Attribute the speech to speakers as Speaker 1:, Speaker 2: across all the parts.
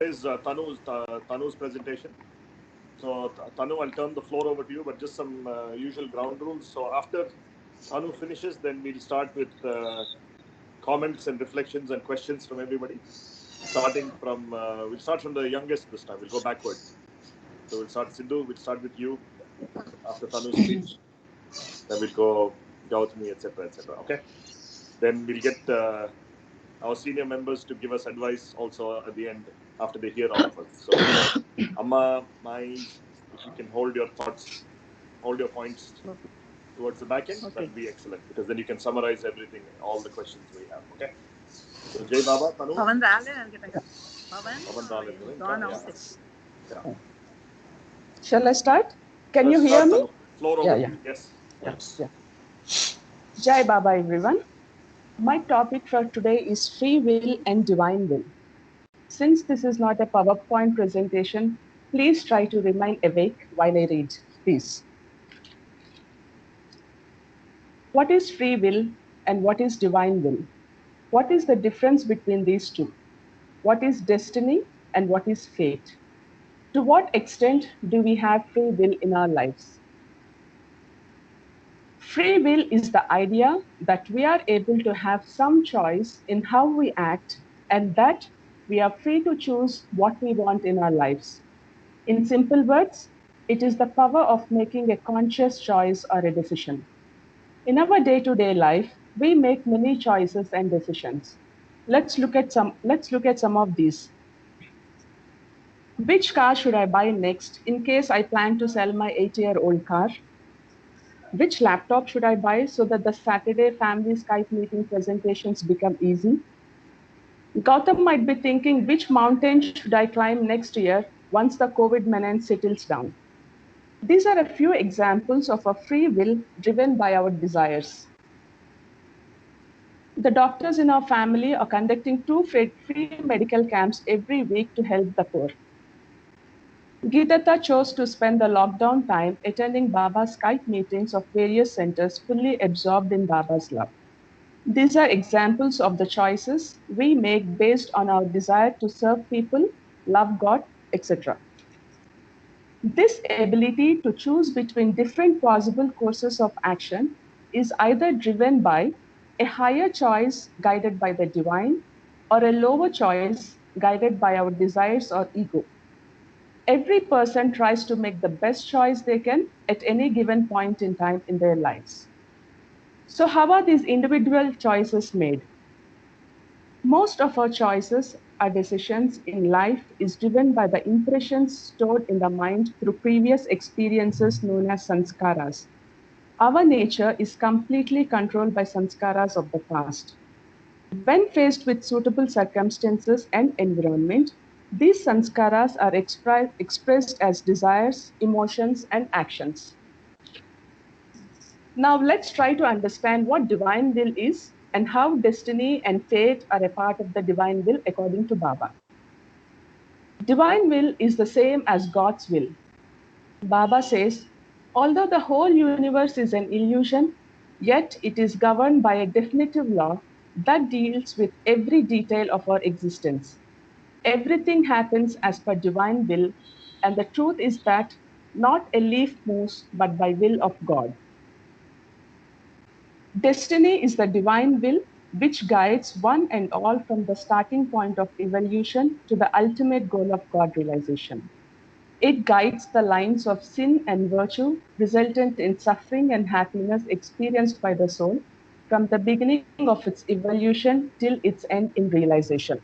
Speaker 1: is Tanu's presentation. So Tanu, I'll turn the floor over to you, but just some usual ground rules. So after Tanu finishes, then we'll start with comments and reflections and questions from everybody. We'll start from the youngest this time. We'll go backwards. So we'll start Sindhu. We'll start with you after Tanu's speech. Then we'll go Gautami, etc., etc. Okay. Then we'll get our senior members to give us advice also at the end after they hear all of us. So, Amma, if you can hold your thoughts, hold your points towards the back end, that would be excellent, because then you can summarize everything, all the questions we have. Okay. So, Jai Baba, Tanu.
Speaker 2: Pavan
Speaker 1: yeah.
Speaker 3: Shall I start? Can you hear me?
Speaker 1: Floor over to you. Yes.
Speaker 3: Yeah. Jai Baba, everyone. My topic for today is free will and divine will. Since this is not a PowerPoint presentation, please try to remain awake while I read, please. What is free will and what is divine will? What is the difference between these two? What is destiny and what is fate? To what extent do we have free will in our lives? Free will is the idea that we are able to have some choice in how we act and that we are free to choose what we want in our lives. In simple words, it is the power of making a conscious choice or a decision. In our day-to-day life, we make many choices and decisions. Let's look at some of these. Which car should I buy next in case I plan to sell my 8-year-old car? Which laptop should I buy so that the Saturday family Skype meeting presentations become easy? Gautam might be thinking, which mountain should I climb next year once the COVID menace settles down? These are a few examples of a free will driven by our desires. The doctors in our family are conducting 2 free medical camps every week to help the poor. Geetata chose to spend the lockdown time attending Baba's Skype meetings of various centers, fully absorbed in Baba's love. These are examples of the choices we make based on our desire to serve people, love God, etc. This ability to choose between different possible courses of action is either driven by a higher choice guided by the divine or a lower choice guided by our desires or ego. Every person tries to make the best choice they can at any given point in time in their lives. So how are these individual choices made? Most of our choices, our decisions in life is driven by the impressions stored in the mind through previous experiences known as sanskaras. Our nature is completely controlled by sanskaras of the past. When faced with suitable circumstances and environment, these sanskaras are expressed as desires, emotions, and actions. Now let's try to understand what divine will is and how destiny and fate are a part of the divine will according to Baba. Divine will is the same as God's will. Baba says, although the whole universe is an illusion, yet it is governed by a definitive law that deals with every detail of our existence. Everything happens as per divine will, and the truth is that not a leaf moves but by will of God. Destiny is the divine will which guides one and all from the starting point of evolution to the ultimate goal of God realization. It guides the lines of sin and virtue resultant in suffering and happiness experienced by the soul from the beginning of its evolution till its end in realization.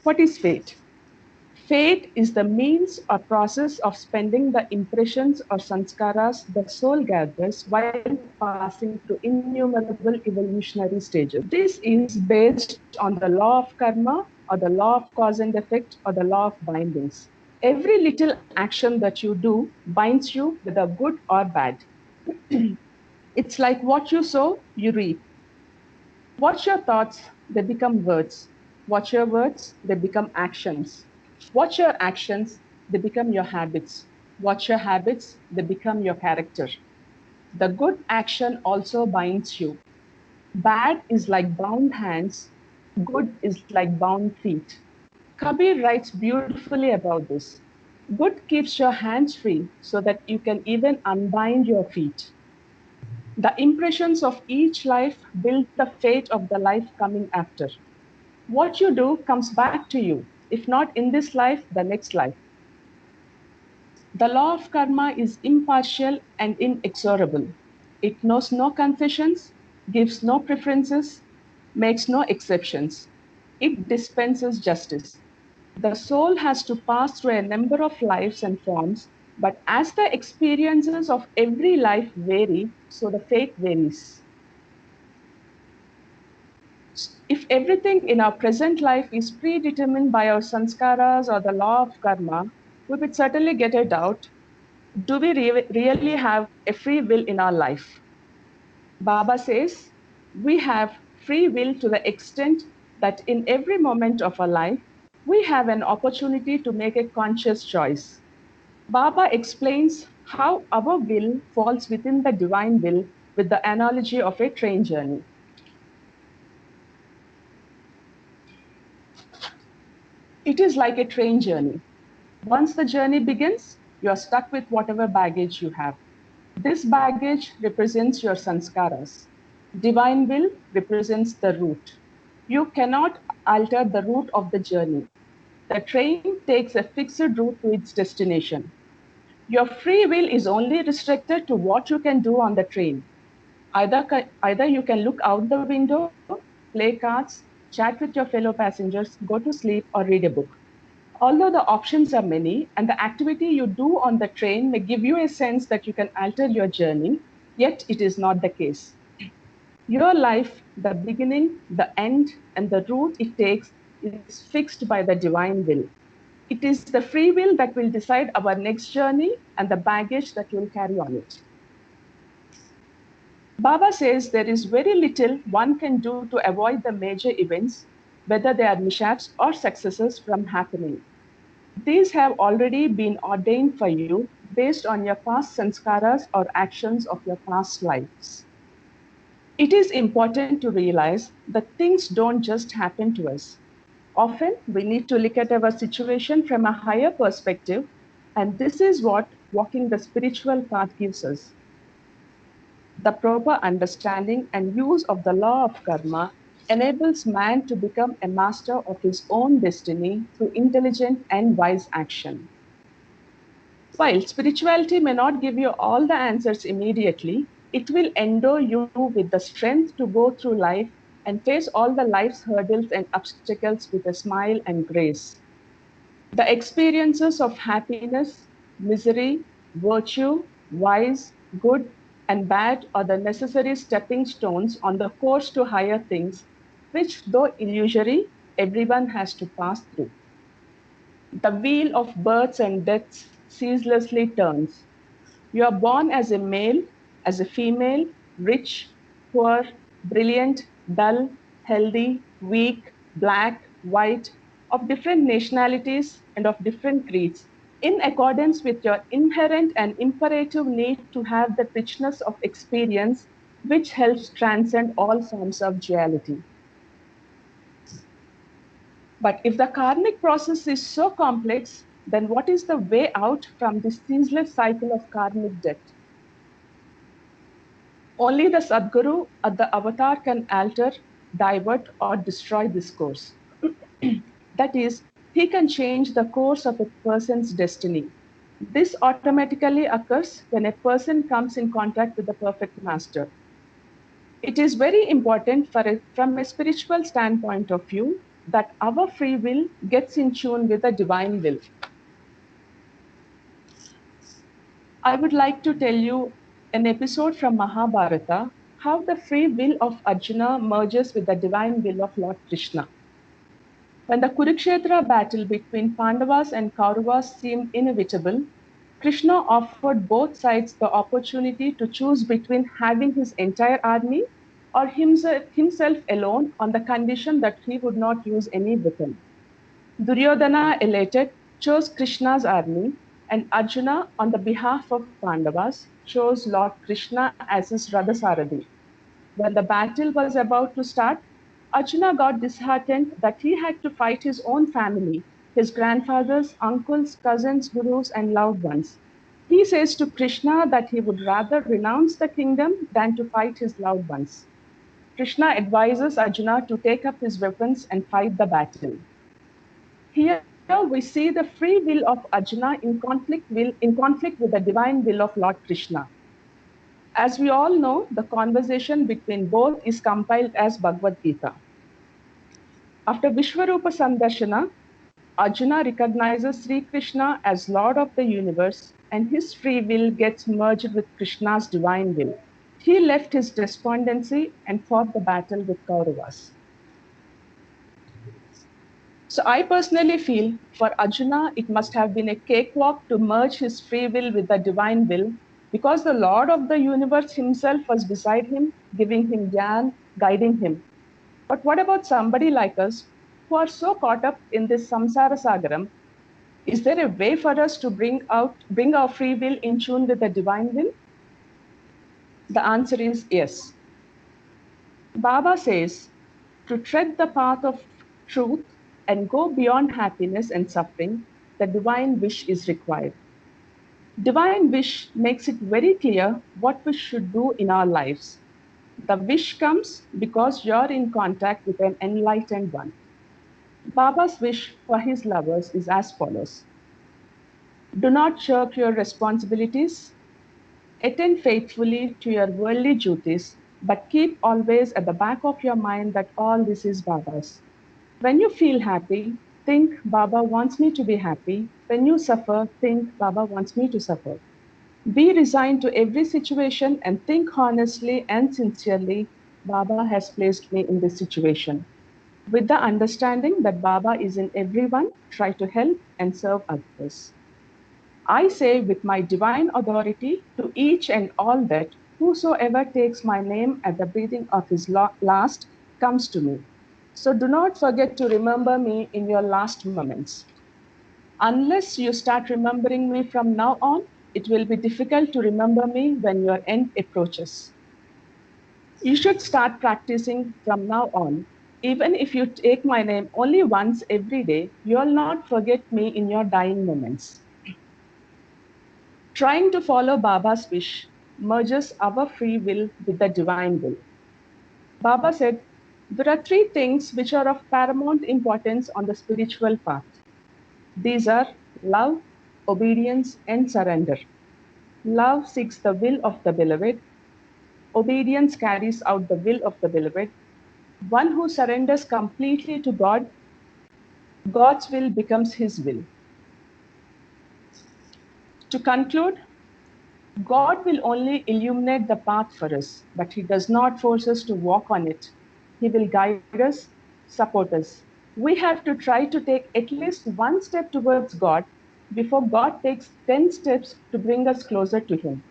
Speaker 3: What is fate? Fate is the means or process of spending the impressions or sanskaras the soul gathers while passing through innumerable evolutionary stages. This is based on the law of karma or the law of cause and effect or the law of bindings. Every little action that you do binds you whether good or bad. It's like what you sow, you reap. Watch your thoughts, they become words. Watch your words, they become actions. Watch your actions, they become your habits. Watch your habits, they become your character. The good action also binds you. Bad is like bound hands, good is like bound feet. Kabir writes beautifully about this. Good keeps your hands free so that you can even unbind your feet. The impressions of each life build the fate of the life coming after. What you do comes back to you, if not in this life, the next life. The law of karma is impartial and inexorable. It knows no concessions, gives no preferences, makes no exceptions. It dispenses justice. The soul has to pass through a number of lives and forms, but as the experiences of every life vary, so the fate varies. If everything in our present life is predetermined by our sanskaras or the law of karma, we would certainly get a doubt, do we really have a free will in our life? Baba says we have free will to the extent that in every moment of our life, we have an opportunity to make a conscious choice. Baba explains how our will falls within the divine will with the analogy of a train journey. It is like a train journey. Once the journey begins, you are stuck with whatever baggage you have. This baggage represents your sanskaras. Divine will represents the route. You cannot alter the route of the journey. The train takes a fixed route to its destination. Your free will is only restricted to what you can do on the train. Either you can look out the window, play cards, chat with your fellow passengers, go to sleep, or read a book. Although the options are many and the activity you do on the train may give you a sense that you can alter your journey, yet it is not the case. Your life, the beginning, the end, and the route it takes is fixed by the divine will. It is the free will that will decide our next journey and the baggage that will carry on it. Baba says there is very little one can do to avoid the major events, whether they are mishaps or successes, from happening. These have already been ordained for you based on your past sanskaras or actions of your past lives. It is important to realize that things don't just happen to us. Often we need to look at our situation from a higher perspective, and this is what walking the spiritual path gives us. The proper understanding and use of the law of karma enables man to become a master of his own destiny through intelligent and wise action. While spirituality may not give you all the answers immediately, it will endow you with the strength to go through life and face all the life's hurdles and obstacles with a smile and grace. The experiences of happiness, misery, virtue, wise, good, and bad are the necessary stepping stones on the course to higher things, which, though illusory, everyone has to pass through. The wheel of births and deaths ceaselessly turns. You are born as a male, as a female, rich, poor, brilliant, dull, healthy, weak, black, white, of different nationalities and of different creeds, in accordance with your inherent and imperative need to have the richness of experience which helps transcend all forms of duality. But if the karmic process is so complex, then what is the way out from this ceaseless cycle of karmic debt? Only the Sadguru or the avatar can alter, divert, or destroy this course. That is, he can change the course of a person's destiny. This automatically occurs when a person comes in contact with the perfect master. It is very important from a spiritual standpoint of view that our free will gets in tune with the divine will. I would like to tell you an episode from Mahabharata, how the free will of Arjuna merges with the divine will of Lord Krishna. When the Kurukshetra battle between Pandavas and Kauravas seemed inevitable, Krishna offered both sides the opportunity to choose between having his entire army or himself alone on the condition that he would not use any weapon. Duryodhana, elated, chose Krishna's army, and Arjuna, on the behalf of Pandavas, chose Lord Krishna as his Radhasarathi. When the battle was about to start, Arjuna got disheartened that he had to fight his own family his grandfathers, uncles, cousins, gurus, and loved ones. He says to Krishna that he would rather renounce the kingdom than to fight his loved ones. Krishna advises Arjuna to take up his weapons and fight the battle. Here we see the free will of Arjuna in conflict with the divine will of Lord Krishna. As we all know, the conversation between both is compiled as Bhagavad Gita. After Vishwarupa Sandarshana, Arjuna recognizes Sri Krishna as Lord of the universe, and his free will gets merged with Krishna's divine will. He left his despondency and fought the battle with Kauravas. So I personally feel for Arjuna, it must have been a cakewalk to merge his free will with the divine will, because the Lord of the universe himself was beside him, giving him jnana, guiding him. But what about somebody like us who are so caught up in this samsara sagaram? Is there a way for us to bring our free will in tune with the divine will? The answer is yes. Baba says, to tread the path of truth and go beyond happiness and suffering, the divine wish is required. Divine wish makes it very clear what we should do in our lives. The wish comes because you're in contact with an enlightened one. Baba's wish for his lovers is as follows. Do not shirk your responsibilities. Attend faithfully to your worldly duties, but keep always at the back of your mind that all this is Baba's. When you feel happy, think Baba wants me to be happy. When you suffer, think Baba wants me to suffer. Be resigned to every situation and think honestly and sincerely, Baba has placed me in this situation. With the understanding that Baba is in everyone, try to help and serve others. I say with my divine authority to each and all that whosoever takes my name at the breathing of his last comes to me. So do not forget to remember me in your last moments. Unless you start remembering me from now on, it will be difficult to remember me when your end approaches. You should start practicing from now on. Even if you take my name only once every day, you will not forget me in your dying moments. Trying to follow Baba's wish merges our free will with the divine will. Baba said, there are three things which are of paramount importance on the spiritual path. These are love, obedience, and surrender. Love seeks the will of the beloved. Obedience carries out the will of the beloved. One who surrenders completely to God, God's will becomes his will. To conclude, God will only illuminate the path for us, but he does not force us to walk on it. He will guide us, support us. We have to try to take at least one step towards God before God takes 10 steps to bring us closer to him.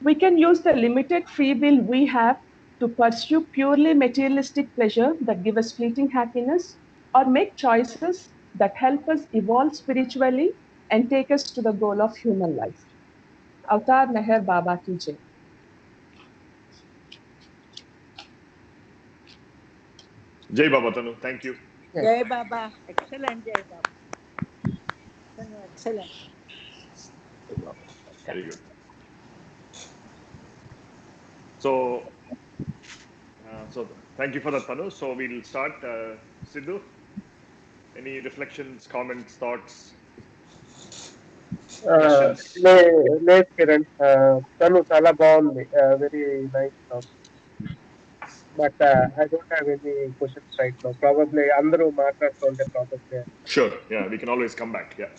Speaker 3: We can use the limited free will we have to pursue purely materialistic pleasure that give us fleeting happiness, or make choices that help us evolve spiritually and take us to the goal of human life. Avatar Meher Baba ki jai.
Speaker 1: Jai Baba Tanu, thank you.
Speaker 2: Jai Baba, excellent Jai Baba. Excellent.
Speaker 1: Very good. So thank you for that, Tanu. So we'll start. Sidhu, any reflections, comments, thoughts?
Speaker 4: లేదు కిరణ్, తను చాలా బాగుంది, very nice talk. But I don't have any questions right now. Probably అందరూ మాట్లాడుతుంటే probably.
Speaker 1: Sure, yeah, we can always come back. Yeah,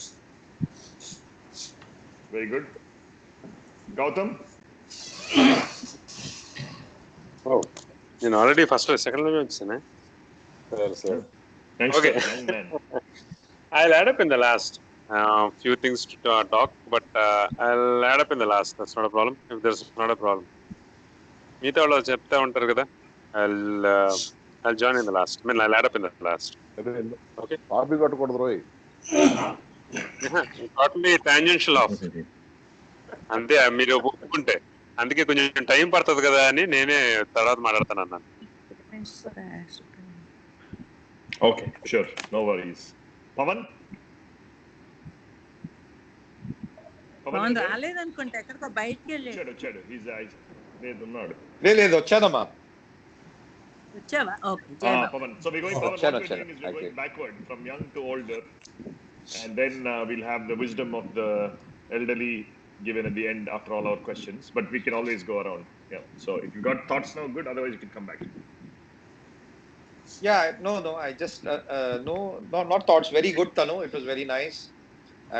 Speaker 1: very good. Gautam?
Speaker 5: Oh, నేను already first second లోనే వచ్చానే. Okay. I'll add up in the last. Few things to talk, but I'll add up in the last. That's not a problem. If there's not a problem, meeta vallu chepta untaru kada. I'll join in the last. I mean, I'll add up in the last. Okay.
Speaker 6: Arbi kottukudadu roy.
Speaker 5: Totally tangential off. Ante meeru oppukunte అందుకే కొంచెం time పడుతుంది కదా అని నేనే తర్వాత మాట్లాడతాను అన్నాను.
Speaker 1: Okay, sure, no worries. Pavan?
Speaker 2: Pawan రాలేదనుకుంటా, ఎక్కడికో బయటికి వెళ్ళాడు.
Speaker 1: వచ్చాడు. లేదు ఉన్నాడు.
Speaker 6: లేదు వచ్చానమ్మా.
Speaker 2: వచ్చావా? ఓకే, జై బాబా.
Speaker 1: Pavan. So we're going, Pavan, what we're doing is we're going backward from young to older, and then we'll have the wisdom of the elderly given at the end after all our questions. But we can always go around. Yeah. So if you got thoughts now, good. Otherwise, you can come back.
Speaker 6: Yeah, no. I just not thoughts. Very good, Tanu. It was very nice,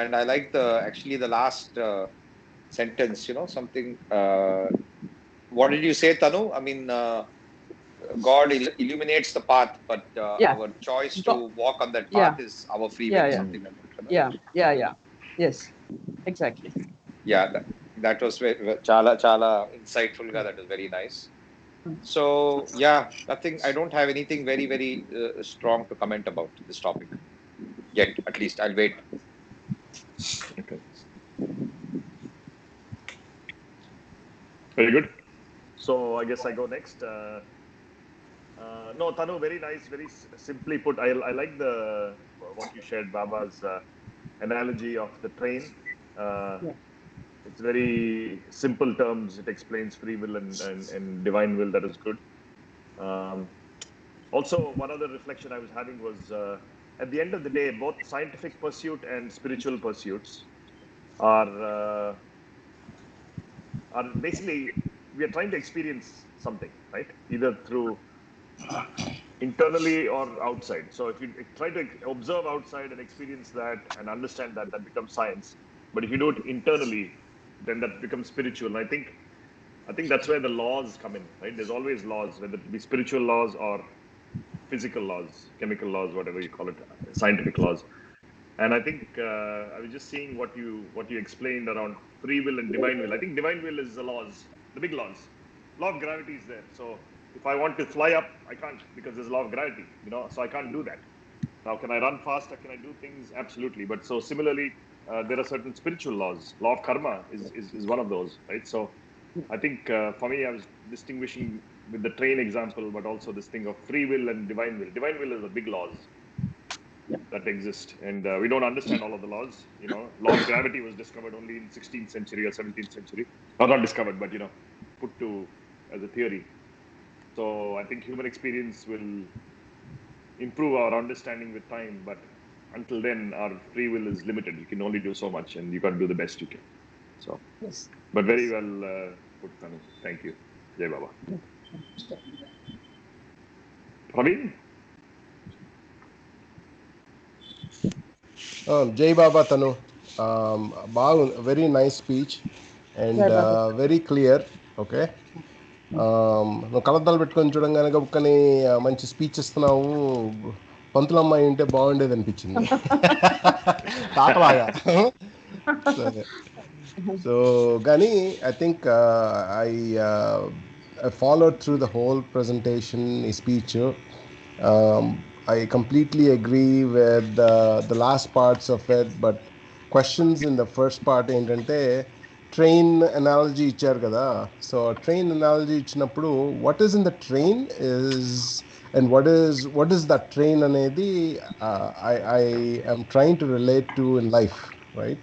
Speaker 6: and I like the last sentence. Something. What did you say, Tanu? I mean, God illuminates the path, but our choice to walk on that path is our free will. Something like that.
Speaker 3: Yeah. Yes, exactly.
Speaker 6: Yeah, that was chala insightful. That was very nice. So yeah, nothing. I don't have anything very very strong to comment about this topic yet. At least I'll wait.
Speaker 1: Okay. Very good. So I guess I go next. No, Tanu, very nice, very simply put. I like what you shared, Baba's analogy of the train. It's very simple terms. It explains free will and divine will. That is good. Also, one other reflection I was having was at the end of the day, both scientific pursuit and spiritual pursuits are basically, we are trying to experience something, right? Either through internally or outside. So if you try to observe outside and experience that and understand that, that becomes science. But if you do it internally, then that becomes spiritual. And I think that's where the laws come in, right? There's always laws, whether it be spiritual laws or physical laws, chemical laws, whatever you call it, scientific laws. And I think I was just seeing what you explained around free will and divine will. I think divine will is the laws, the big laws. Law of gravity is there. So if I want to fly up, I can't, because there's a law of gravity, so I can't do that. Now, can I run faster? Can I do things? Absolutely. But so similarly, there are certain spiritual laws. Law of karma is one of those, right? So I think for me, I was distinguishing with the train example, but also this thing of free will and divine will. Divine will is the big laws that exist, and we don't understand all of the laws. Law of gravity was discovered only in 16th century or 17th century. Or not discovered, but put to as a theory. So I think human experience will improve our understanding with time, but until then, our free will is limited. You can only do so much, and you got to do the best you can. So,
Speaker 3: Yes.
Speaker 1: But very well put, Tanu. Thank you. Jai Baba. Praveen?
Speaker 7: Jai Baba Tanu. Very nice speech and very clear. Okay. నువ్వు కలద్దాలు పెట్టుకొని చూడంగానే గబుక్కని మంచి speech ఇస్తున్నావు, పంతులమ్మాయి ఉంటే బాగుండేది అనిపించింది తాతలాగా. సరే, so కానీ I think I followed through the whole presentation, speech. I completely agree with the last parts of it, but questions in the first part ఏంటంటే ట్రైన్ అనాలజీ ఇచ్చారు కదా. సో ట్రైన్ అనాలజీ ఇచ్చినప్పుడు what is in the train is and what is the train అనేది I am trying to relate to in life, right?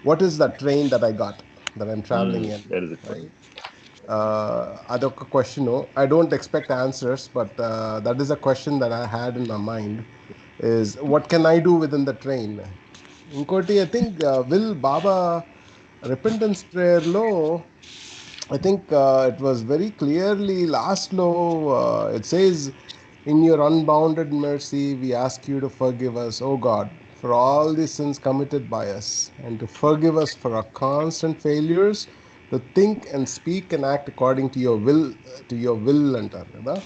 Speaker 7: What is the train that I got that I'm traveling in, right? అదొక question. I don't expect answers, but that is a question that I had in my mind, is what can I do within the train. ఇంకోటి I think will Baba repentance prayer lo I think it was very clearly last lo it says, in your unbounded mercy we ask you to forgive us, O God, for all the sins committed by us, and to forgive us for our constant failures to think and speak and act according to your will antaru kada.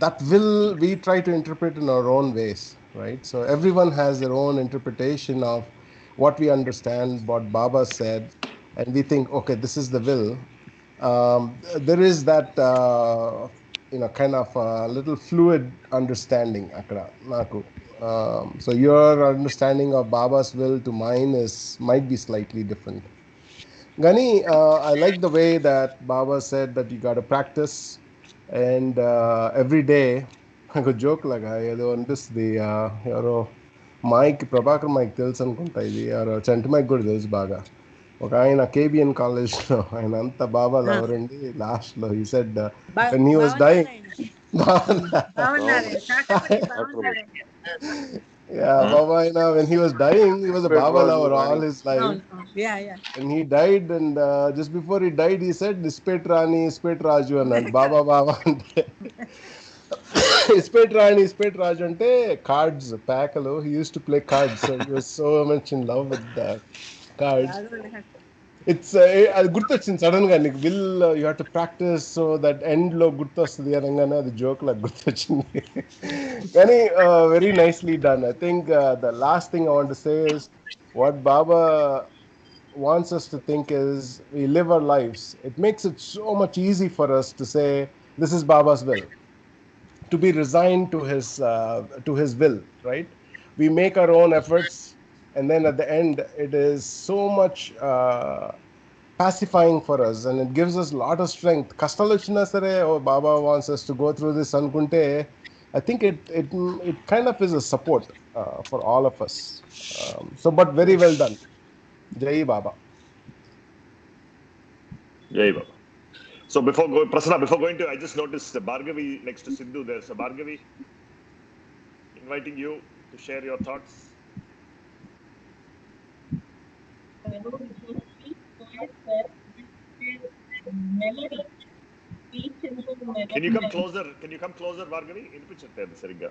Speaker 7: That will we try to interpret in our own ways, right? So everyone has their own interpretation of what we understand, what Baba said, and we think, okay, this is the will. There is that kind of little fluid understanding akada naku. So your understanding of Baba's will to mine might be slightly different. Gani, I like the way that Baba said that you got to practice, and every day నాకు joke లాగా ఏదో అనిపిస్తుంది. ఎవరో Prabhakar mic తెలుసు అనుకుంటా, ఇది చంటి mic కూడా తెలుసు బాగా. ఒక ఆయన కేబిఎన్ కాలేజ్లో ఆయన అంత బాబా లవర్ అండి. లాస్ట్లో he said when he was dying. Yeah, Baba, when he was dying, he was a Baba lover all his life. And he died, and just before he died, he said, "Ispet Rani, Ispet Raju," and Baba ante. Ispet Rani, Ispet Raju ante cards, packalo. He used to play cards, so he was so much in love with the cards. It's అది గుర్తొచ్చింది sudden గా, నీకు will you have to practice so that end లో గుర్తొస్తుంది అనగానే అది joke లాగా గుర్తొచ్చింది. కానీ very nicely done. I think the last thing I want to say is what Baba wants us to think is we live our lives. It makes it so much easy for us to say this is Baba's will, to be resigned to his will, right? We make our own efforts, and then at the end it is so much pacifying for us, and it gives us a lot of strength. Kashtalu vachina sare, oh Baba wants us to go through this anukunte, I think it kind of is a support for all of us. So but very well done. Jai Baba.
Speaker 1: Jai Baba. So Prasanna, before going to, I just noticed Bhargavi next to Sidhu. There's a Bhargavi inviting you to share your thoughts. Can you come closer? Bhargavi? Inipichatలేదు సరిగ్గా.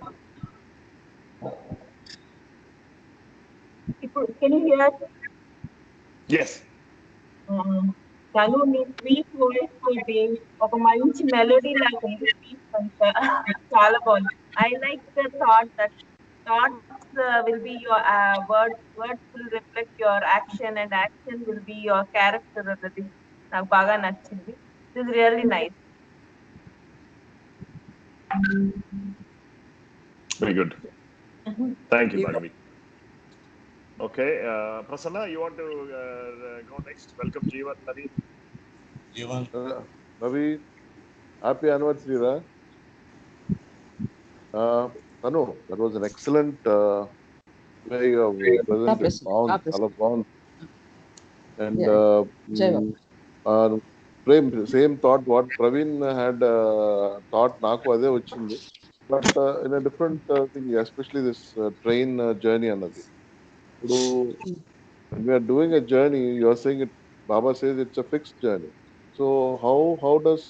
Speaker 8: Can you hear?
Speaker 1: Yes.
Speaker 8: Tanu, నీ sweet voice తోటి ఒక మంచి melody లాగా ఉంది. చాలా బాగుంది. I like the thought that thoughts will be your words will reflect your action, and action will be your character. అన్నది నాకు బాగా నచ్చింది. This is really nice.
Speaker 1: Very good. Thank you, Bhargavi. Okay, Prasanna, you want to go next? Welcome, Jeevan, Navi.
Speaker 9: Jeevan. Navi, happy anniversary, ra. Tanu, that was an excellent way of presenting. And same thought what Praveen had thought Naku ade vachindi, but in a different thing, especially this train journey another. When we are doing a journey, you are saying it, Baba says it's a fixed journey. So how does,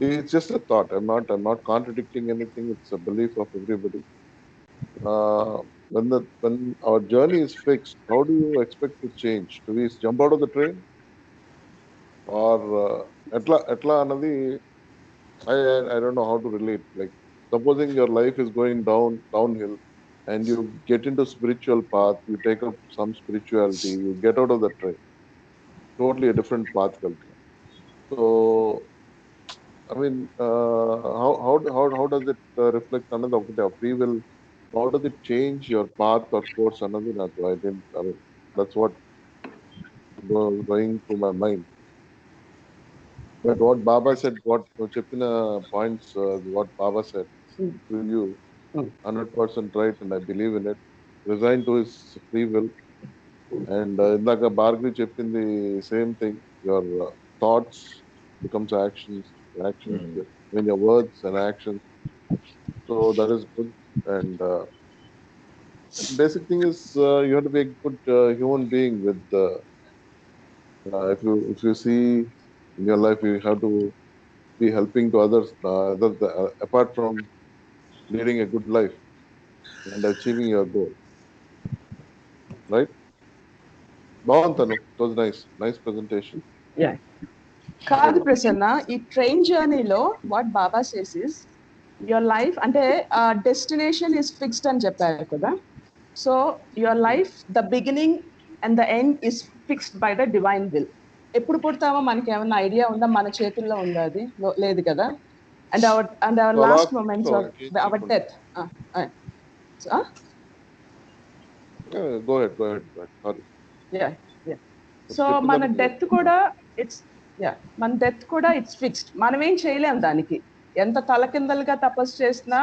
Speaker 9: it's just a thought. I'm not contradicting anything. It's a belief of everybody. When our journey is fixed, how do you expect to change? Do we jump out of the train? Or atla anadi, I don't know how to relate. Like, supposing your life is going downhill, and you get into spiritual path, you take up some spirituality, you get out of the train, totally a different path. So, I mean, how does it reflect another free will? How does it change your path or course? Another, I mean, that's what going through my mind. But what Baba said, what Chepina points, what Baba said to you, 100% right, and I believe in it. Resign to his free will. And indaka Bhargavi cheppin the same thing. Your thoughts becomes actions. When your words and actions. So that is good. And basic thing is you have to be a good human being. With if you see in your life, you have to be helping to others, apart from leading a good life and achieving your goal. Right? Bhavantanu, it was nice presentation.
Speaker 3: Yeah. కాదు ప్రసన్న, ఈ train జర్నీలో what Baba says is your life అంటే destination is fixed అని చెప్పారు కదా. So your life the beginning and the end is fixed by the divine will. ఎప్పుడు పుడతామో మనకి ఏమన్నా ఐడియా ఉందా? మన చేతుల్లో ఉందా? అది లేదు కదా. And our last moments of our death.
Speaker 9: Go ahead. Sorry.
Speaker 3: Yeah. So మన డెత్ కూడా ఇట్స్ ఫిక్స్డ్. మనం ఏం చేయలేం దానికి. ఎంత తలకిందలుగా తపస్సు చేసినా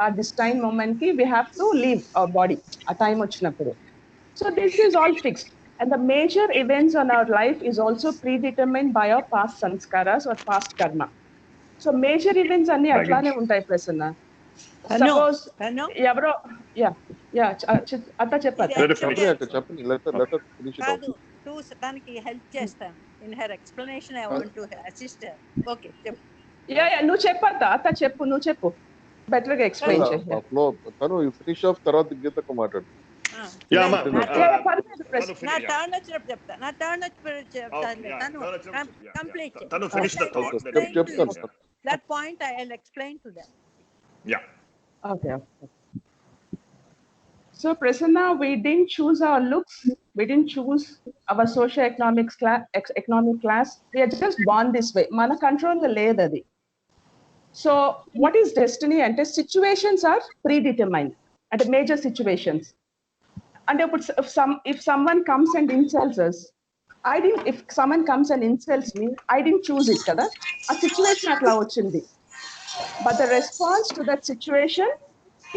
Speaker 3: ఆ డిస్టైన్ మూమెంట్ కి we have to leave our body ఆ టైం వచ్చినప్పుడు. So this is all fixed. And the major events on our life is also predetermined by our past sanskaras or past karma. So major events అన్ని అట్లానే ఉంటాయి Prasanna. Suppose ఎవరో అత్త చెప్పారు
Speaker 2: దానికి help చేస్తాను. In her explanation I want to assist her. Okay చెప్పు. నువ్వు చెప్పత్తా అత్త చెప్పు, నువ్వు చెప్పు బెటర్ గా ఎక్స్ప్లెయిన్ చేయి.
Speaker 9: తను ఫినిష్ ఆఫ్ తర్వాత గీతకు మాట్లాడు.
Speaker 2: నా టర్న్ వచ్చినప్పుడు చెప్తా. నా టర్న్ వచ్చినప్పుడు చెప్తాను. Complete that point I'll explain to them.
Speaker 3: Okay. So Prasanna, we didn't choose our looks, we didn't choose our socio-economic class. We are just born this way. Mana control the ledhu adi. So what is destiny? Ante situations are predetermined at major situations. And if someone comes and insults us, if someone comes and insults me, I didn't choose it kada. A situation atla ochindi, but the response to that situation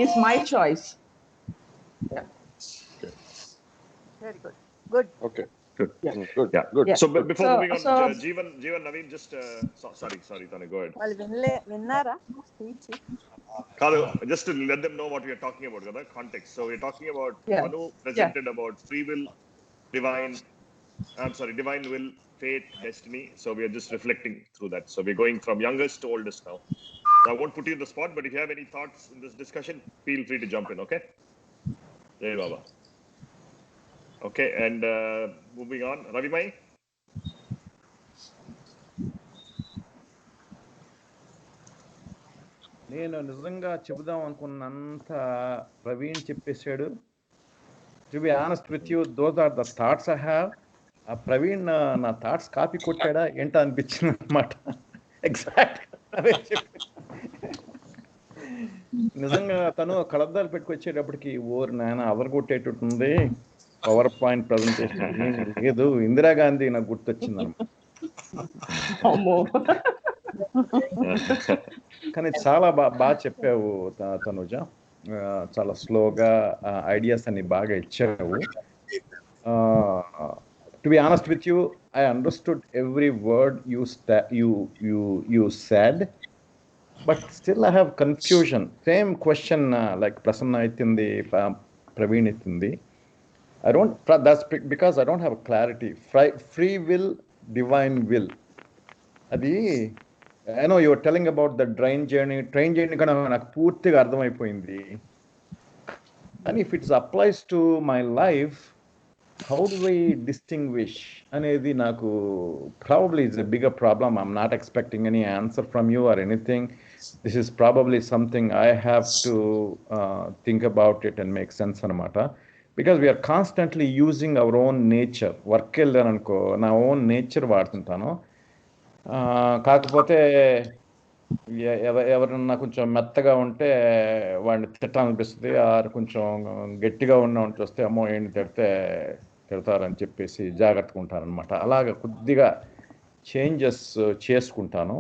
Speaker 3: is my choice. Yeah.
Speaker 2: Very good.
Speaker 9: Okay.
Speaker 1: Good.
Speaker 9: Yeah. Good.
Speaker 1: Yeah. Good.
Speaker 3: Yeah.
Speaker 1: So before moving on, Jeevan, Naveen, just sorry, Tanu, go ahead.
Speaker 2: వాళ్ళు విన్నారా speech?
Speaker 1: Kalu, just to let them know what we are talking about, the context. So we're talking about Manu presented about free will, divine will, fate, destiny. So we are just reflecting through that. So we're going from youngest to oldest now. So I won't put you in the spot, but if you have any thoughts in this discussion, feel free to jump in, okay? Jai Baba. Okay, and moving on, Ravi Mai.
Speaker 10: నేను నిజంగా చెబుదాం అనుకున్నంత ప్రవీణ్ చెప్పేశాడు. To be honest with you, those are the thoughts I have. ఆ ప్రవీణ్ నా thoughts copy కొట్టాడా ఏంటో అనిపించింది అనమాట. ఎగ్జాక్ట్ అదే చెప్పి నిజంగా తను కళద్దాలు పెట్టుకొచ్చేటప్పటికి ఓరు నాయన అదరగొట్టేటట్టుంది పవర్ పాయింట్ ప్రజెంటేషన్. లేదు, ఇందిరాగాంధీ నాకు గుర్తొచ్చింది అనమాట. కానీ చాలా బాగా చెప్పావు తనుజ, చాలా స్లోగా ఐడియాస్ అన్ని బాగా ఇచ్చావు. To be honest with you, I understood every word you said, but still I have confusion. Same question like Prasanna itindi, Praveen itindi. That's because I don't have clarity. Free will, divine will. Adi I know you were telling about the train journey kana నాకు పూర్తిగా అర్థమైపోయింది. And if it applies to my life, how do I distinguish అనేది నాకు probably is a bigger problem. I'm not expecting any answer from you or anything. This is probably something I have to think about it and make sense అనమాట. Because we are constantly using our own nature. Work వెళ్ళాను అనుకో, నా own nature వాడుతుంటాను. కాకపోతే ఎవరన్నా కొంచెం మెత్తగా ఉంటే వాడిని తిట్టాలనిపిస్తుంది, కొంచెం గట్టిగా ఉన్న చూస్తే అమ్మో ఏంటి తిడతారని చెప్పేసి జాగ్రత్తగా ఉంటాను అనమాట. అలాగ కొద్దిగా చేంజెస్ చేసుకుంటాను.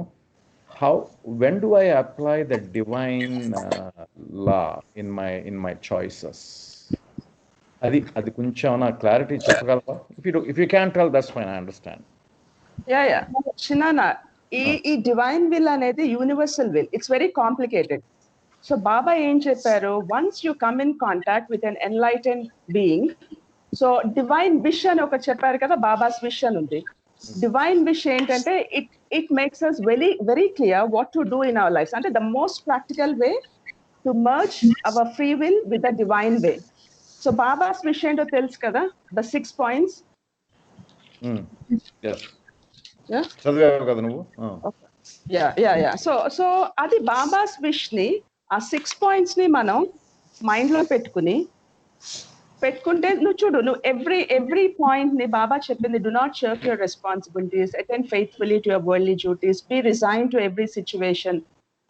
Speaker 10: when do I apply the divine law in my choices? అది కొంచెం నా క్లారిటీ చెప్పగలవా? If you can't tell, that's fine, I understand.
Speaker 3: Yeah. Shinana, ఈ డివైన్ విల్ అనేది universal will. It's very complicated. So Baba ఏం చెప్పారు, once you come in contact with an enlighten being, so divine wish అని ఒక చెప్పారు కదా, Baba's wish అని ఉంది. డివైన్ విష్ ఏంటంటే it makes us very very clear what to do in our life. అంటే the most practical way to merge our free will with the divine way. So Baba's wish ఏంటో తెలుసు కదా, ద 6 points.
Speaker 10: చదివావు కదా నువ్వు?
Speaker 3: Yeah. So అది babas wish ని, ఆ 6 points ని మనం మైండ్ లో పెట్టుకుంటే నువ్వు చూడు, నువ్వు ఎవ్రీ పాయింట్ ని బాబా చెప్పింది, do not shirk your responsibilities, attend faithfully to your worldly duties, be resign to every situation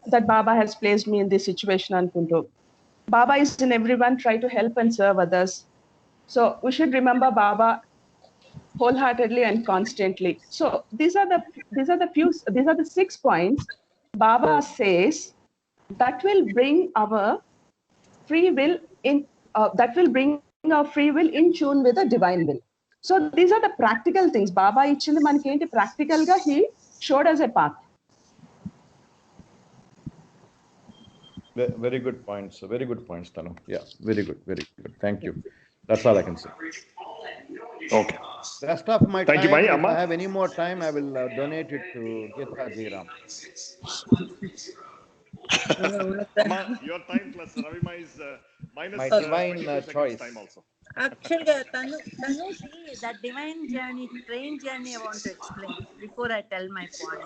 Speaker 3: that Baba has placed me in this situation అనుకుంటూ. Baba is in everyone, try to help and serve others. So we should remember Baba wholeheartedly and constantly. So these are the 6 points Baba says that will bring our free will in tune with the divine will. So these are the practical things. Baba ichindi manaki enti practical ga he showed us a path.
Speaker 10: Very good points. Very good points, Tanu. Yeah, very good. Very good. Thank you. That's all I can say.
Speaker 1: Okay.
Speaker 10: The rest of my
Speaker 1: Thank
Speaker 10: time,
Speaker 1: you, Mai.
Speaker 10: if
Speaker 1: Amma?
Speaker 10: I have any more time, I will donate it to Geeta Jairam.
Speaker 1: Amma, your time plus Ravimai's minus
Speaker 10: My divine
Speaker 1: 22
Speaker 10: choice.
Speaker 1: seconds time also.
Speaker 2: Actually, Tanu, see, that divine journey, train journey, I want to explain before I tell my point.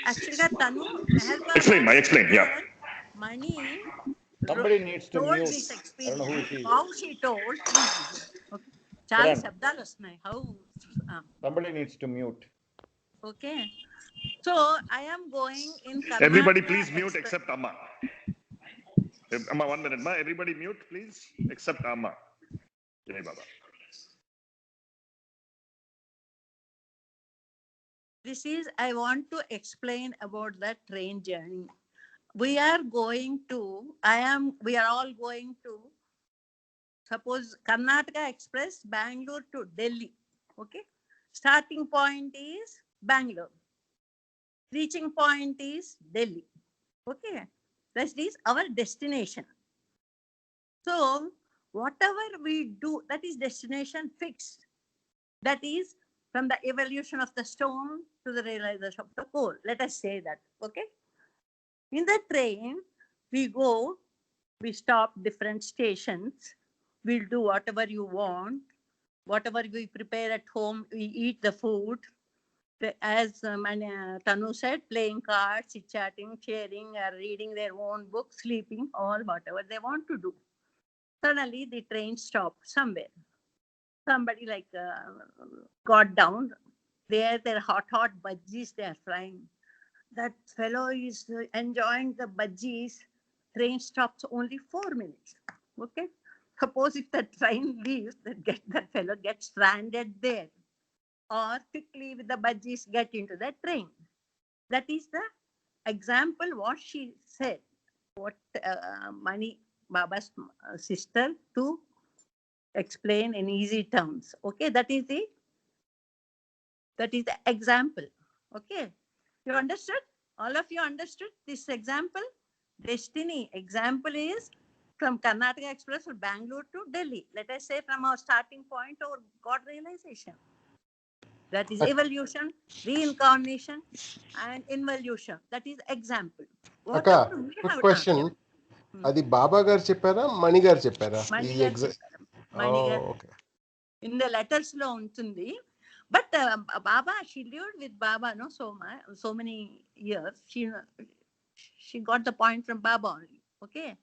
Speaker 2: Actually, Tanu, Meher Baba
Speaker 1: Explain, Mai, explain, yeah.
Speaker 2: Mani
Speaker 10: Somebody needs to
Speaker 2: told
Speaker 10: mute.
Speaker 2: this
Speaker 10: I don't know who
Speaker 2: experience.
Speaker 10: it is.
Speaker 2: How she told, okay. Chala shabdalu vastnayi. How?
Speaker 10: Somebody needs to mute.
Speaker 2: Okay. So I am going in Karnataka.
Speaker 1: Everybody please mute except Amma. Amma, 1 minute. Ma, everybody mute, please, except Amma. Jai Baba.
Speaker 2: This is, I want to explain about the train journey. We are going to, we are all going to, suppose Karnataka Express, Bangalore to Delhi. Okay. Starting point is Bangalore. Reaching point is Delhi. Okay. That is our destination. So whatever we do, that is destination fixed. That is from the evolution of the stone to the realization of the coal. Let us say that. Okay. In the train, we go, we stop different stations. We'll do whatever you want. Whatever we prepare at home, we eat the food. As Tanu said, playing cards, chit-chatting, sharing, reading their own book, sleeping, all whatever they want to do. Suddenly, the train stopped somewhere. Somebody got down. Their hot bhajis they are frying. That fellow is enjoying the bhajis. Train stops only 4 minutes. Okay. Suppose if the train leaves, that fellow gets stranded there. Or quickly with the bhajis get into the train. That is the example what she said. What Mani Baba's sister to explain in easy terms. Okay, that is the example. Okay, you understood? All of you understood this example? Destiny example is from Karnataka Express or Bangalore to Delhi. Let us say from our starting point or God realization. That is evolution, reincarnation, and involution. That is example.
Speaker 7: Akka, quick question. Adi Baba garu cheppara, Mani garu cheppara?
Speaker 2: Mani garu cheppara. Mani garu.
Speaker 7: Okay.
Speaker 2: In the letters lo untundi. But Baba, she lived with Baba so many years. She got the point from Baba only. Okay.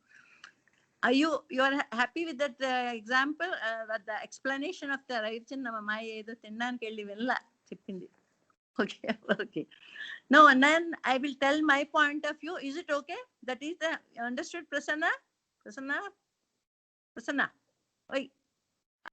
Speaker 2: Are you are happy with that example? The explanation of the Ravichandra Mai edo tindaniki elli vella cheppindi. Okay, okay. Now and then I will tell my point of view. Is it okay? That is the understood, Prasanna? Prasanna? Prasanna? Oi.